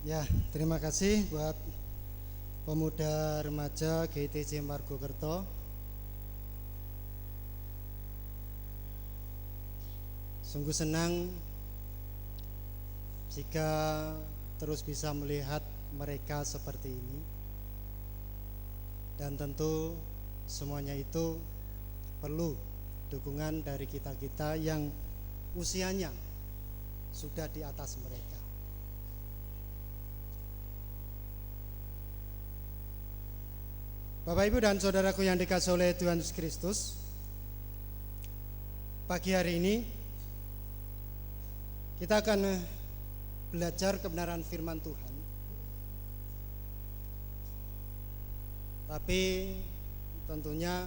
Ya, terima kasih buat pemuda remaja GTC Margokerto. Sungguh senang jika terus bisa melihat mereka seperti ini. Dan tentu semuanya itu perlu dukungan dari kita-kita yang usianya sudah di atas mereka. Bapak, Ibu, dan saudaraku yang dikasihi oleh Tuhan Yesus Kristus, pagi hari ini kita akan belajar kebenaran firman Tuhan. Tapi tentunya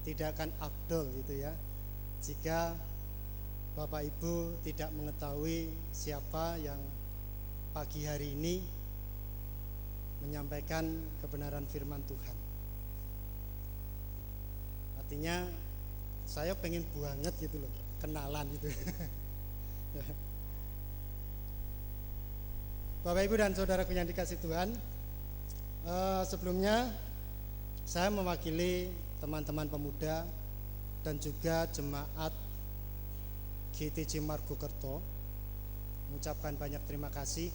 tidak akan afdol gitu ya, jika Bapak Ibu tidak mengetahui siapa yang pagi hari ini menyampaikan kebenaran firman Tuhan. Artinya saya pengen banget gitu loh, kenalan gitu. Bapak, Ibu, dan saudaraku yang dikasihi Tuhan, sebelumnya saya mewakili teman-teman pemuda dan juga jemaat GTC Margokerto mengucapkan banyak terima kasih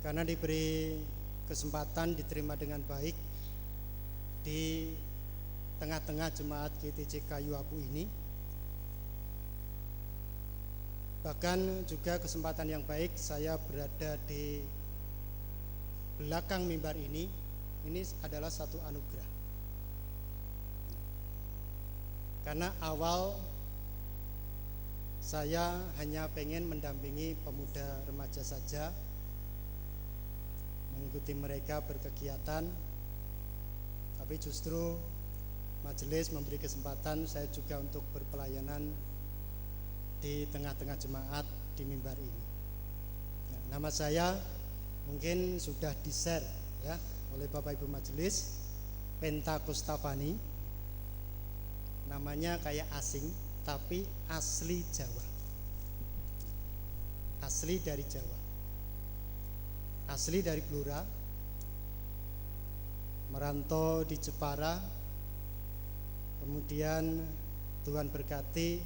karena diberi kesempatan diterima dengan baik di tengah-tengah jemaat GTC Kayu Abu ini. Bahkan juga kesempatan yang baik saya berada di belakang mimbar ini adalah satu anugerah. Karena awal saya hanya pengen mendampingi pemuda remaja saja, mengikuti mereka berkegiatan, tapi justru majelis memberi kesempatan saya juga untuk berpelayanan di tengah-tengah jemaat di mimbar ini. Ya, nama saya mungkin sudah di-share ya oleh Bapak Ibu majelis, Penta Kustafani. Namanya kayak asing tapi asli Jawa. Asli dari Jawa. Asli dari Blora. Merantau di Jepara. Kemudian Tuhan berkati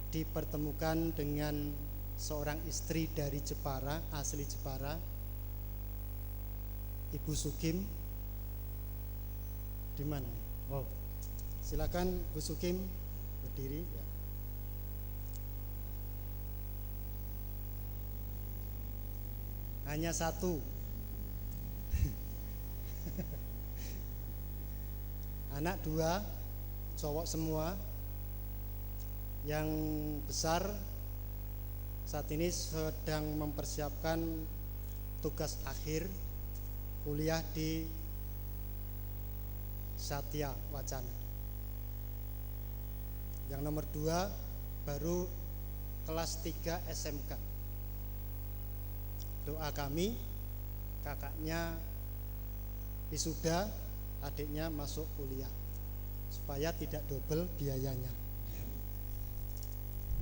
dipertemukan dengan seorang istri dari Jepara, asli Jepara, Ibu Sukim. Di mana? Wow. Silakan Bu Sukim berdiri ya. Hanya satu. Anak dua, cowok semua. Yang besar saat ini sedang mempersiapkan tugas akhir kuliah di Satya Wacana. Yang nomor 2 baru kelas 3 SMK. Doa kami kakaknya wisuda, adiknya masuk kuliah supaya tidak double biayanya.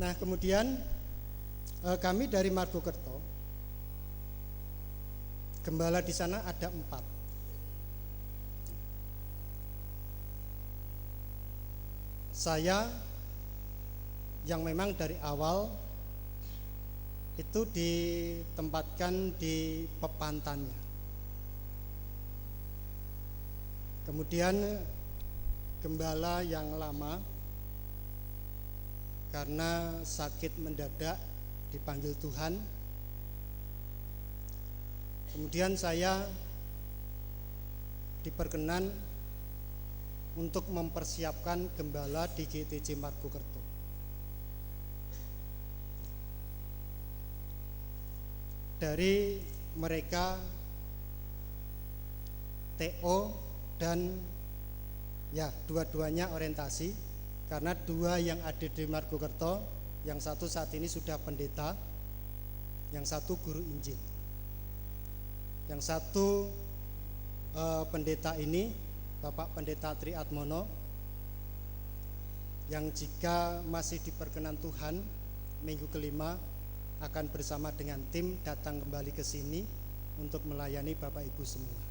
Nah, kemudian kami dari Margokerto, gembala di sana ada 4. Saya yang memang dari awal itu ditempatkan di pepantannya. Kemudian gembala yang lama karena sakit mendadak dipanggil Tuhan. Kemudian saya diperkenan untuk mempersiapkan gembala di GTC Margokerto. Dari mereka TO dan ya dua-duanya orientasi. Karena 2 yang ada di Margokerto, yang satu saat ini sudah pendeta, yang satu guru Injil. Yang satu pendeta ini Bapak Pendeta Tri Atmono, yang jika masih diperkenan Tuhan minggu kelima akan bersama dengan tim datang kembali ke sini untuk melayani Bapak Ibu semua.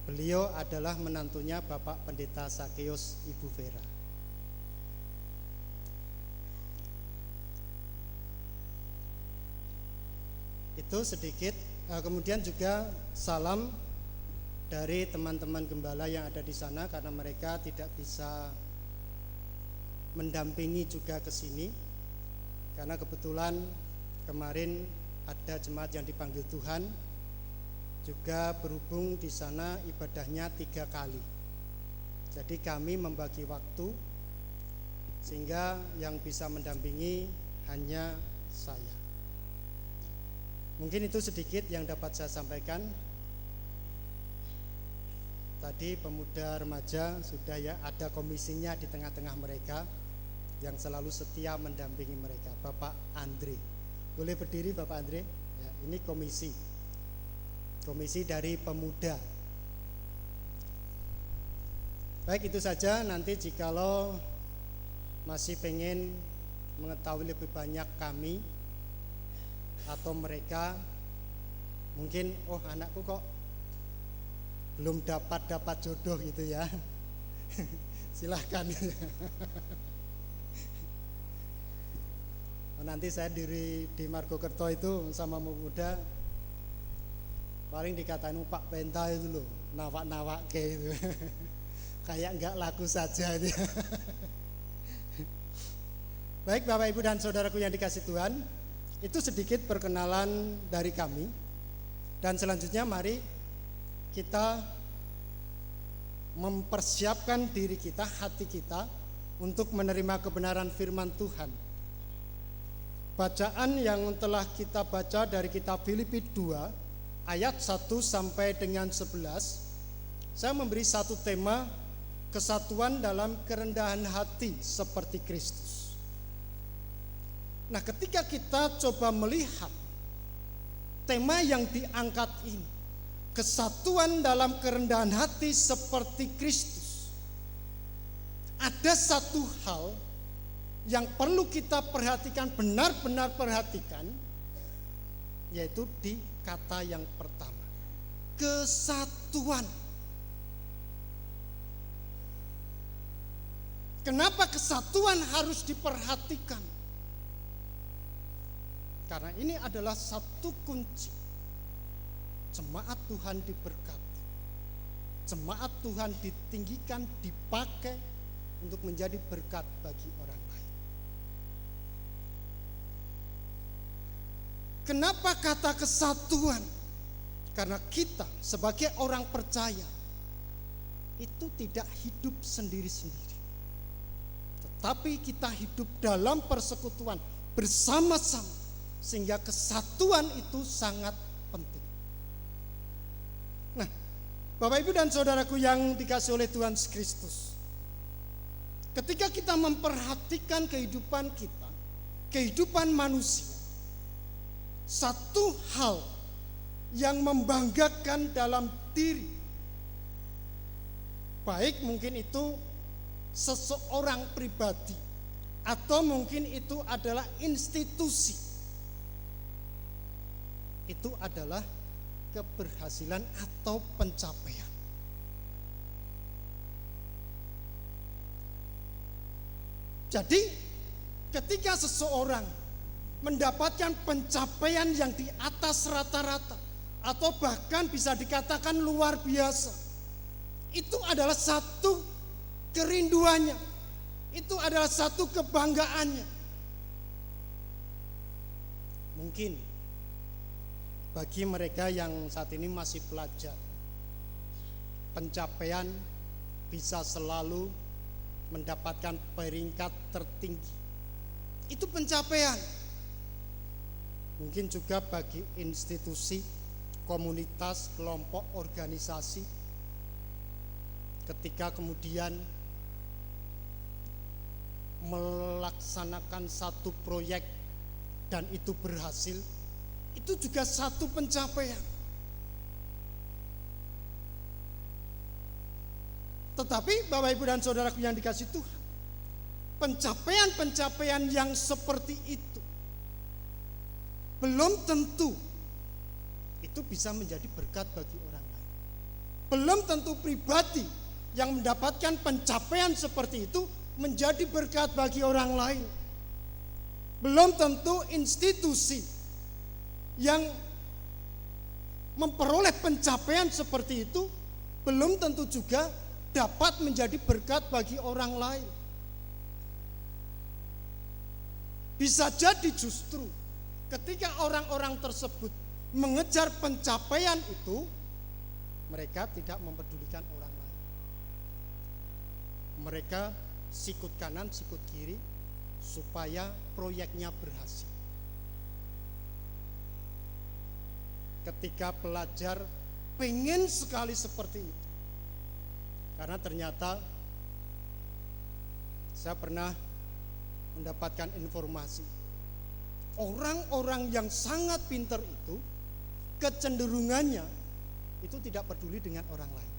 Beliau adalah menantunya Bapak Pendeta Sakeus Ibu Vera. Itu sedikit. Kemudian juga salam dari teman-teman gembala yang ada di sana, karena mereka tidak bisa mendampingi juga ke sini karena kebetulan kemarin ada jemaat yang dipanggil Tuhan, juga berhubung di sana ibadahnya 3 kali. Jadi kami membagi waktu sehingga yang bisa mendampingi hanya saya. Mungkin itu sedikit yang dapat saya sampaikan. Tadi pemuda remaja sudah ya, ada komisinya di tengah-tengah mereka yang selalu setia mendampingi mereka, Bapak Andre. Boleh berdiri Bapak Andre? Ya, ini komisi dari pemuda. Baik, itu saja. Nanti jikalau masih pengen mengetahui lebih banyak kami atau mereka, mungkin anakku kok belum dapat jodoh gitu ya, silahkan. Nanti saya di Margokerto itu sama pemuda paling dikatain Pak Penta itu loh, nawak-nawak kayak gitu. Kayak enggak laku saja itu. Baik Bapak Ibu dan saudaraku yang dikasih Tuhan, itu sedikit perkenalan dari kami. Dan selanjutnya mari kita mempersiapkan diri kita, hati kita untuk menerima kebenaran firman Tuhan. Bacaan yang telah kita baca dari kitab Filipi 2 ayat 1 sampai dengan 11, saya memberi satu tema, kesatuan dalam kerendahan hati seperti Kristus. Nah, ketika kita coba melihat tema yang diangkat ini, kesatuan dalam kerendahan hati seperti Kristus, ada satu hal yang perlu kita perhatikan, benar-benar perhatikan, yaitu di kata yang pertama, kesatuan. Kenapa kesatuan harus diperhatikan? Karena ini adalah satu kunci jemaat Tuhan diberkati, jemaat Tuhan ditinggikan, dipakai untuk menjadi berkat bagi orang lain. Kenapa kata kesatuan? Karena kita sebagai orang percaya itu tidak hidup sendiri-sendiri, tetapi kita hidup dalam persekutuan bersama-sama, sehingga kesatuan itu sangat penting. Nah, Bapak Ibu dan saudaraku yang dikasih oleh Tuhan Kristus, ketika kita memperhatikan kehidupan kita, kehidupan manusia, satu hal yang membanggakan dalam diri, baik mungkin itu seseorang pribadi atau mungkin itu adalah institusi, itu adalah keberhasilan atau pencapaian. Jadi ketika seseorang mendapatkan pencapaian yang di atas rata-rata atau bahkan bisa dikatakan luar biasa, itu adalah satu kerinduannya, itu adalah satu kebanggaannya. Mungkin bagi mereka yang saat ini masih pelajar, pencapaian bisa selalu mendapatkan peringkat tertinggi, itu pencapaian. Mungkin juga bagi institusi, komunitas, kelompok, organisasi, ketika kemudian melaksanakan satu proyek dan itu berhasil, itu juga satu pencapaian. Tetapi Bapak Ibu dan saudaraku yang dikasih Tuhan, pencapaian-pencapaian yang seperti itu belum tentu itu bisa menjadi berkat bagi orang lain. Belum tentu pribadi yang mendapatkan pencapaian seperti itu menjadi berkat bagi orang lain. Belum tentu institusi yang memperoleh pencapaian seperti itu belum tentu juga dapat menjadi berkat bagi orang lain. Bisa jadi justru ketika orang-orang tersebut mengejar pencapaian itu, mereka tidak mempedulikan orang lain. Mereka sikut kanan, sikut kiri, supaya proyeknya berhasil. Ketika pelajar pengen sekali seperti itu, karena ternyata saya pernah mendapatkan informasi orang-orang yang sangat pintar itu kecenderungannya itu tidak peduli dengan orang lain,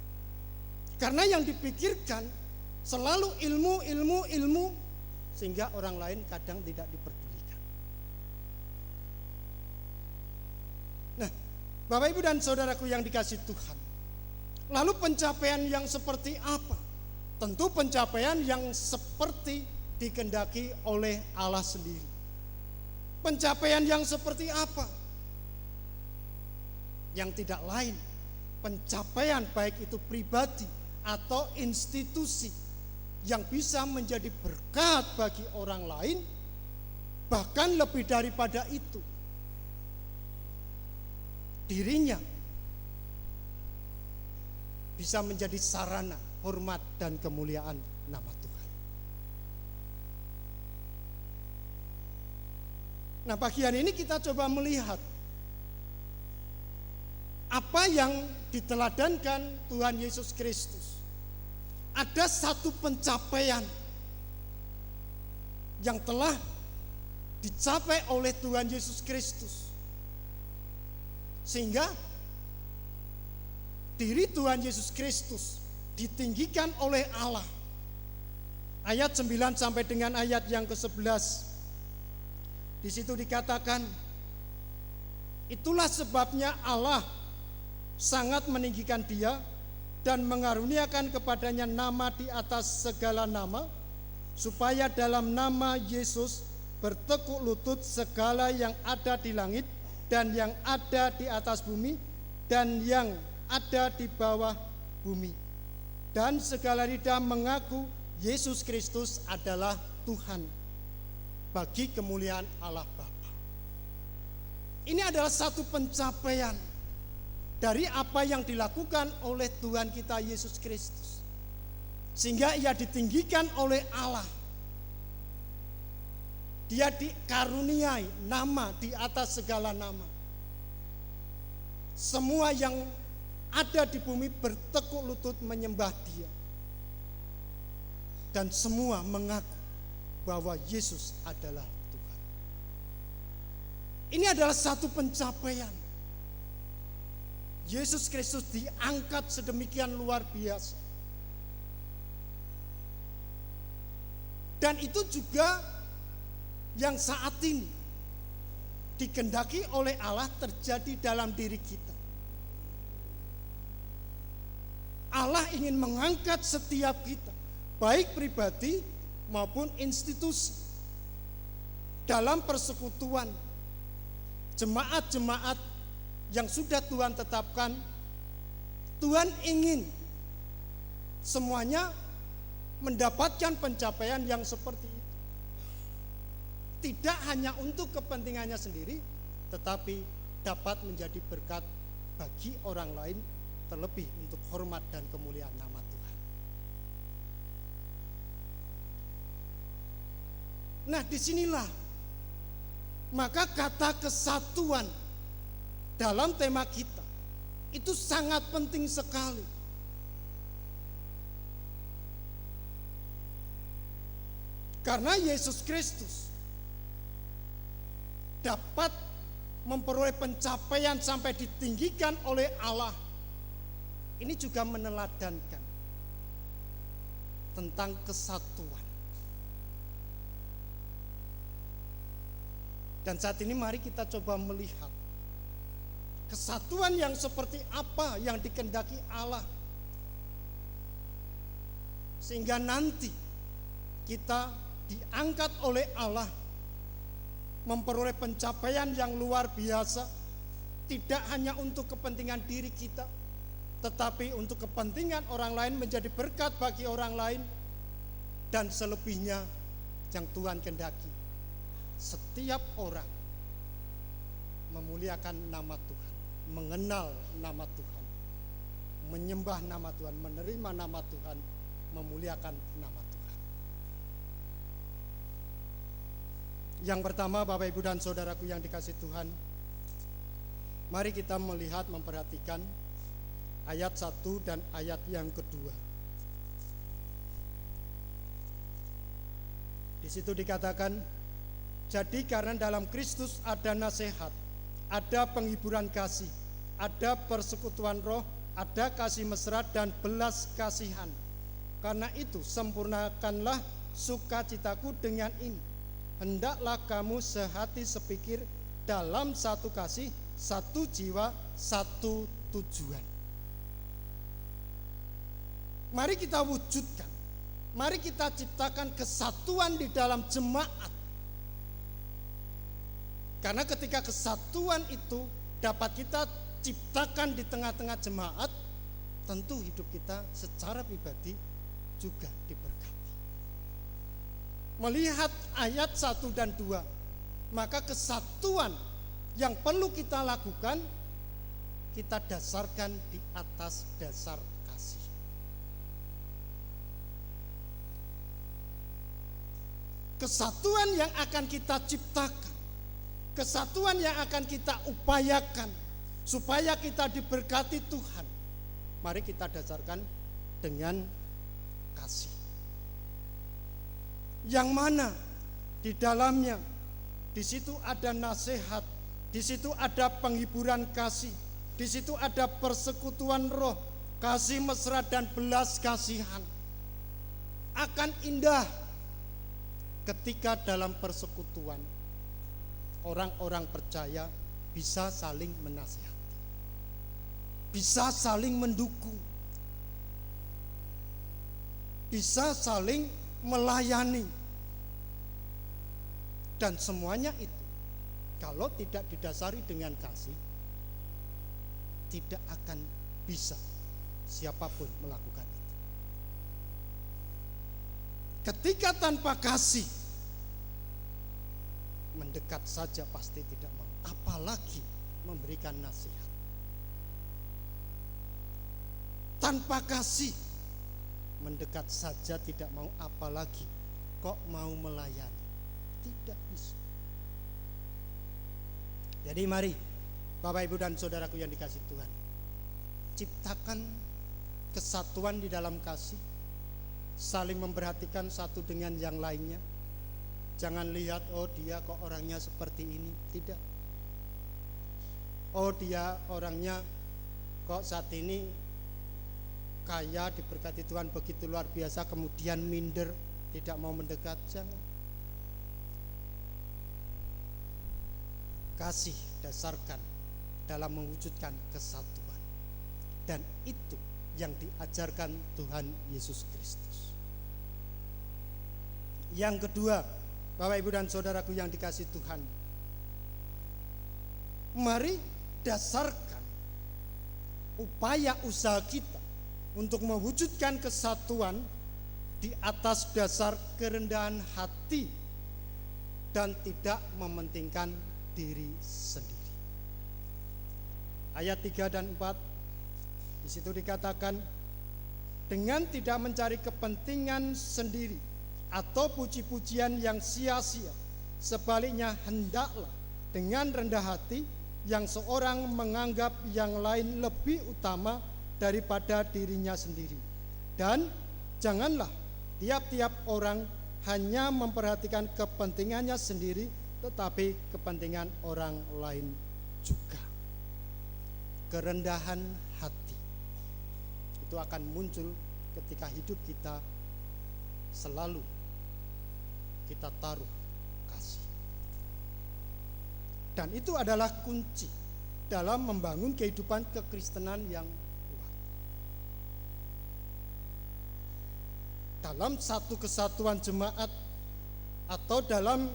karena yang dipikirkan selalu ilmu, sehingga orang lain kadang tidak diperdulikan. Nah, Bapak Ibu dan saudaraku yang dikasihi Tuhan, lalu pencapaian yang seperti apa? Tentu pencapaian yang seperti dikehendaki oleh Allah sendiri. Pencapaian yang seperti apa? Yang tidak lain, pencapaian baik itu pribadi atau institusi yang bisa menjadi berkat bagi orang lain, bahkan lebih daripada itu, dirinya bisa menjadi sarana hormat dan kemuliaan nama Tuhan. Nah, bagian ini kita coba melihat apa yang diteladankan Tuhan Yesus Kristus. Ada satu pencapaian yang telah dicapai oleh Tuhan Yesus Kristus, sehingga diri Tuhan Yesus Kristus ditinggikan oleh Allah. Ayat 9 sampai dengan ayat yang ke-11. Di situ dikatakan, itulah sebabnya Allah sangat meninggikan dia dan mengaruniakan kepadanya nama di atas segala nama, supaya dalam nama Yesus bertekuk lutut segala yang ada di langit dan yang ada di atas bumi dan yang ada di bawah bumi, dan segala lidah mengaku Yesus Kristus adalah Tuhan, bagi kemuliaan Allah Bapa. Ini adalah satu pencapaian dari apa yang dilakukan oleh Tuhan kita Yesus Kristus, sehingga ia ditinggikan oleh Allah. Dia dikaruniai nama di atas segala nama. Semua yang ada di bumi bertekuk lutut menyembah dia, dan semua mengaku bahwa Yesus adalah Tuhan. Ini adalah satu pencapaian. Yesus Kristus diangkat sedemikian luar biasa. Dan itu juga yang saat ini dikehendaki oleh Allah terjadi dalam diri kita. Allah ingin mengangkat setiap kita, baik pribadi maupun institusi, dalam persekutuan jemaat-jemaat yang sudah Tuhan tetapkan. Tuhan ingin semuanya mendapatkan pencapaian yang seperti itu, tidak hanya untuk kepentingannya sendiri, tetapi dapat menjadi berkat bagi orang lain, terlebih untuk hormat dan kemuliaan nama Tuhan. Nah, disinilah maka kata kesatuan dalam tema kita itu sangat penting sekali. Karena Yesus Kristus dapat memperoleh pencapaian sampai ditinggikan oleh Allah. Ini juga meneladankan tentang kesatuan. Dan saat ini mari kita coba melihat kesatuan yang seperti apa yang dikehendaki Allah, sehingga nanti kita diangkat oleh Allah memperoleh pencapaian yang luar biasa, tidak hanya untuk kepentingan diri kita, tetapi untuk kepentingan orang lain, menjadi berkat bagi orang lain. Dan selebihnya yang Tuhan kehendaki, setiap orang memuliakan nama Tuhan, mengenal nama Tuhan, menyembah nama Tuhan, menerima nama Tuhan, memuliakan nama Tuhan. Yang pertama, Bapak Ibu dan Saudaraku yang dikasihi Tuhan, mari kita melihat, memperhatikan ayat 1 dan ayat yang kedua. Di situ dikatakan, jadi karena dalam Kristus ada nasihat, ada penghiburan kasih, ada persekutuan roh, ada kasih mesra dan belas kasihan. Karena itu sempurnakanlah sukacitaku dengan ini. Hendaklah kamu sehati sepikir dalam satu kasih, satu jiwa, satu tujuan. Mari kita wujudkan, mari kita ciptakan kesatuan di dalam jemaat. Karena ketika kesatuan itu dapat kita ciptakan di tengah-tengah jemaat, tentu hidup kita secara pribadi juga diberkati. Melihat ayat 1 dan 2, maka kesatuan yang perlu kita lakukan, kita dasarkan di atas dasar kasih. Kesatuan yang akan kita ciptakan, kesatuan yang akan kita upayakan supaya kita diberkati Tuhan, mari kita dasarkan dengan kasih. Yang mana di dalamnya, di situ ada nasihat, di situ ada penghiburan kasih, di situ ada persekutuan roh, kasih mesra dan belas kasihan. Akan indah ketika dalam persekutuan orang-orang percaya bisa saling menasihati, bisa saling mendukung, bisa saling melayani. Dan semuanya itu kalau tidak didasari dengan kasih, tidak akan bisa siapapun melakukan itu. Ketika tanpa kasih, mendekat saja pasti tidak mau, apalagi memberikan nasihat. Tanpa kasih, mendekat saja tidak mau, apalagi kok mau melayani. Tidak bisa. Jadi mari Bapak Ibu dan Saudaraku yang dikasihi Tuhan, ciptakan kesatuan di dalam kasih, saling memperhatikan satu dengan yang lainnya. Jangan lihat, oh dia kok orangnya seperti ini. Tidak. Oh dia orangnya kok saat ini kaya, diberkati Tuhan begitu luar biasa, kemudian minder, tidak mau mendekat. Jangan. Kasih dasarkan dalam mewujudkan kesatuan. Dan itu yang diajarkan Tuhan Yesus Kristus. Yang kedua, Bapak Ibu dan Saudaraku yang dikasihi Tuhan, mari dasarkan upaya usaha kita untuk mewujudkan kesatuan di atas dasar kerendahan hati dan tidak mementingkan diri sendiri. Ayat 3 dan 4 di situ dikatakan, dengan tidak mencari kepentingan sendiri atau puji-pujian yang sia-sia, sebaliknya hendaklah dengan rendah hati yang seorang menganggap yang lain lebih utama daripada dirinya sendiri. Dan janganlah tiap-tiap orang hanya memperhatikan kepentingannya sendiri, tetapi kepentingan orang lain juga. Kerendahan hati itu akan muncul ketika hidup kita selalu kita taruh kasih. Dan itu adalah kunci dalam membangun kehidupan kekristenan yang kuat. Dalam satu kesatuan jemaat atau dalam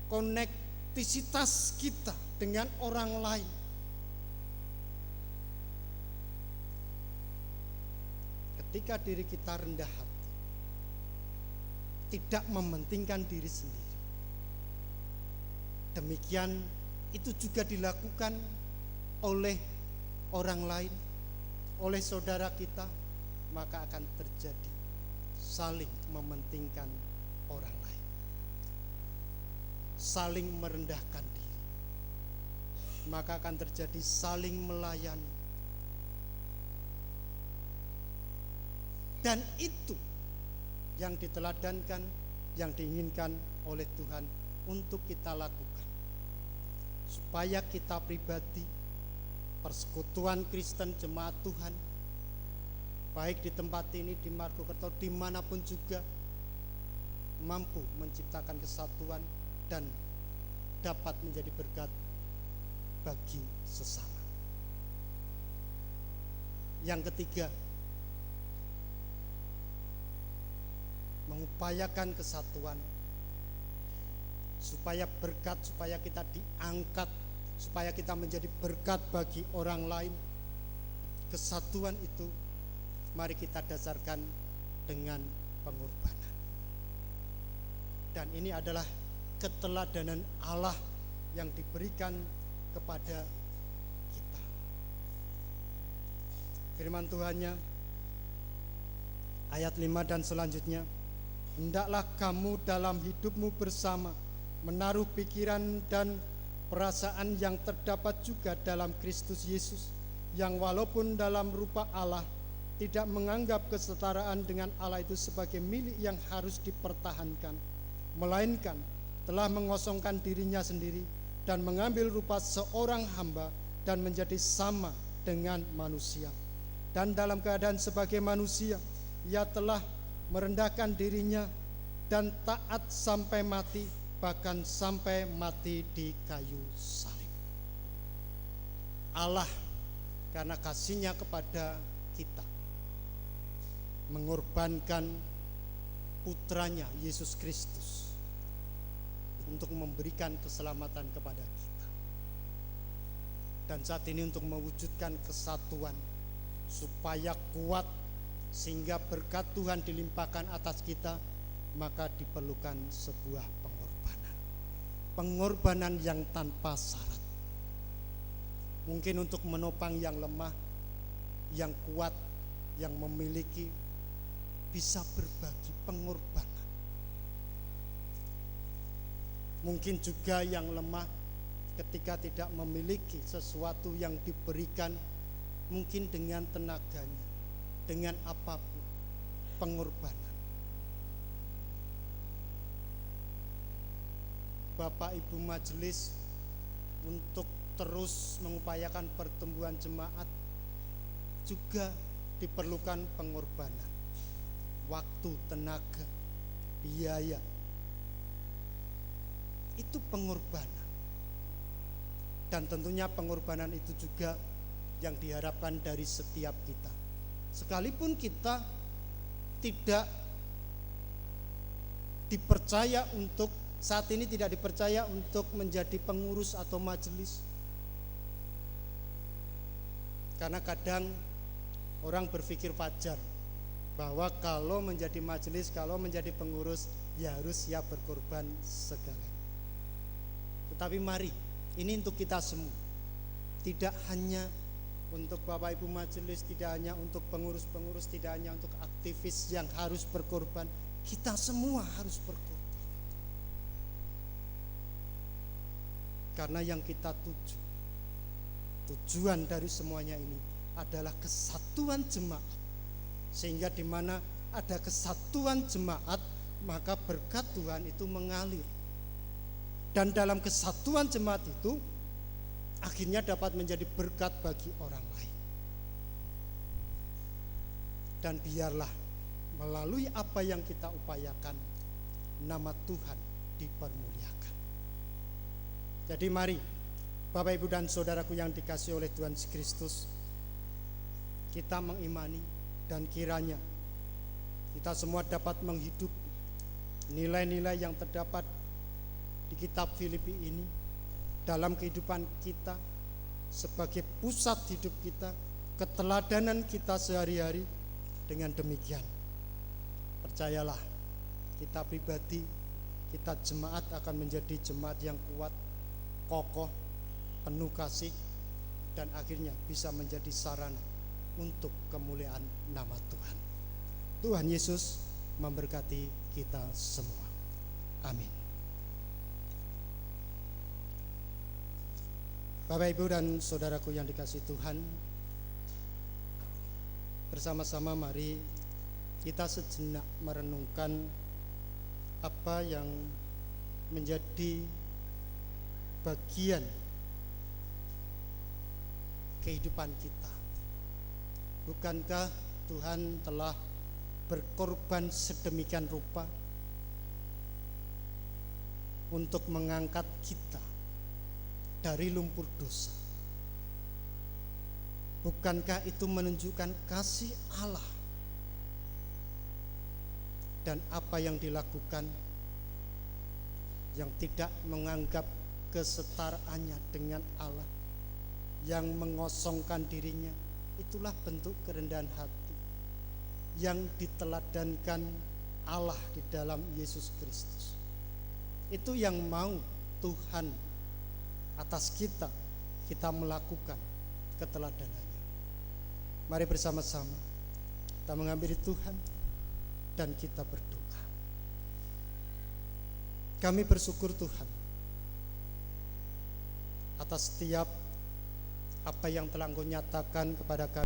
konektisitas kita dengan orang lain, ketika diri kita rendah hati, tidak mementingkan diri sendiri, demikian itu juga dilakukan oleh orang lain, oleh saudara kita, maka akan terjadi saling mementingkan orang lain, saling merendahkan diri, maka akan terjadi saling melayani. Dan itu yang diteladankan, yang diinginkan oleh Tuhan untuk kita lakukan, supaya kita pribadi, persekutuan Kristen jemaat Tuhan, baik di tempat ini, di Margokerto, dimanapun juga, mampu menciptakan kesatuan dan dapat menjadi berkat bagi sesama. Yang ketiga, mengupayakan kesatuan supaya berkat, supaya kita diangkat, supaya kita menjadi berkat bagi orang lain. Kesatuan itu mari kita dasarkan dengan pengorbanan. Dan ini adalah keteladanan Allah yang diberikan kepada kita. Firman Tuhannya ayat 5 dan selanjutnya, hendaklah kamu dalam hidupmu bersama menaruh pikiran dan perasaan yang terdapat juga dalam Kristus Yesus, yang walaupun dalam rupa Allah tidak menganggap kesetaraan dengan Allah itu sebagai milik yang harus dipertahankan, melainkan telah mengosongkan dirinya sendiri dan mengambil rupa seorang hamba dan menjadi sama dengan manusia. Dan dalam keadaan sebagai manusia, ia telah merendahkan dirinya dan taat sampai mati, bahkan sampai mati di kayu salib. Allah karena kasih-Nya kepada kita mengorbankan putranya Yesus Kristus untuk memberikan keselamatan kepada kita. Dan saat ini untuk mewujudkan kesatuan supaya kuat sehingga berkat Tuhan dilimpahkan atas kita, maka diperlukan sebuah pengorbanan. Pengorbanan yang tanpa syarat. Mungkin untuk menopang yang lemah, yang kuat, yang memiliki, bisa berbagi pengorbanan. Mungkin juga yang lemah ketika tidak memiliki sesuatu yang diberikan, mungkin dengan tenaganya, dengan apapun, pengorbanan. Bapak Ibu majelis, untuk terus mengupayakan pertumbuhan jemaat juga diperlukan pengorbanan, waktu, tenaga, biaya. Itu pengorbanan. Dan tentunya pengorbanan itu juga yang diharapkan dari setiap kita. Sekalipun kita tidak dipercaya untuk, saat ini tidak dipercaya untuk menjadi pengurus atau majelis. Karena kadang orang berpikir wajar bahwa kalau menjadi majelis, kalau menjadi pengurus, ya harus siap berkorban segala. Tetapi mari, ini untuk kita semua. Tidak hanya untuk Bapak Ibu majelis, tidak hanya untuk pengurus-pengurus, tidak hanya untuk aktivis yang harus berkorban. Kita semua harus berkorban. Karena yang kita tujuan dari semuanya ini adalah kesatuan jemaat. Sehingga di mana ada kesatuan jemaat, maka berkat Tuhan itu mengalir. Dan dalam kesatuan jemaat itu akhirnya dapat menjadi berkat bagi orang lain. Dan biarlah melalui apa yang kita upayakan, nama Tuhan dipermuliakan. Jadi mari Bapak Ibu dan saudaraku yang dikasihi oleh Tuhan Yesus Kristus, kita mengimani dan kiranya kita semua dapat menghidupi nilai-nilai yang terdapat di kitab Filipi ini dalam kehidupan kita sebagai pusat hidup kita, keteladanan kita sehari-hari. Dengan demikian, percayalah, kita pribadi, kita jemaat akan menjadi jemaat yang kuat, kokoh, penuh kasih, dan akhirnya bisa menjadi sarana untuk kemuliaan nama Tuhan. Tuhan Yesus memberkati kita semua. Amin. Bapak, Ibu, dan saudaraku yang dikasihi Tuhan, bersama-sama mari kita sejenak merenungkan apa yang menjadi bagian kehidupan kita. Bukankah Tuhan telah berkorban sedemikian rupa untuk mengangkat kita dari lumpur dosa? Bukankah itu menunjukkan kasih Allah dan apa yang dilakukan, yang tidak menganggap kesetaraannya dengan Allah, yang mengosongkan dirinya? Itulah bentuk kerendahan hati yang diteladankan Allah di dalam Yesus Kristus. Itu yang mau Tuhan atas kita melakukan keteladanannya. Mari bersama-sama kita menghampiri Tuhan dan kita berdoa. Kami bersyukur Tuhan atas setiap apa yang telah Engkau nyatakan kepada kami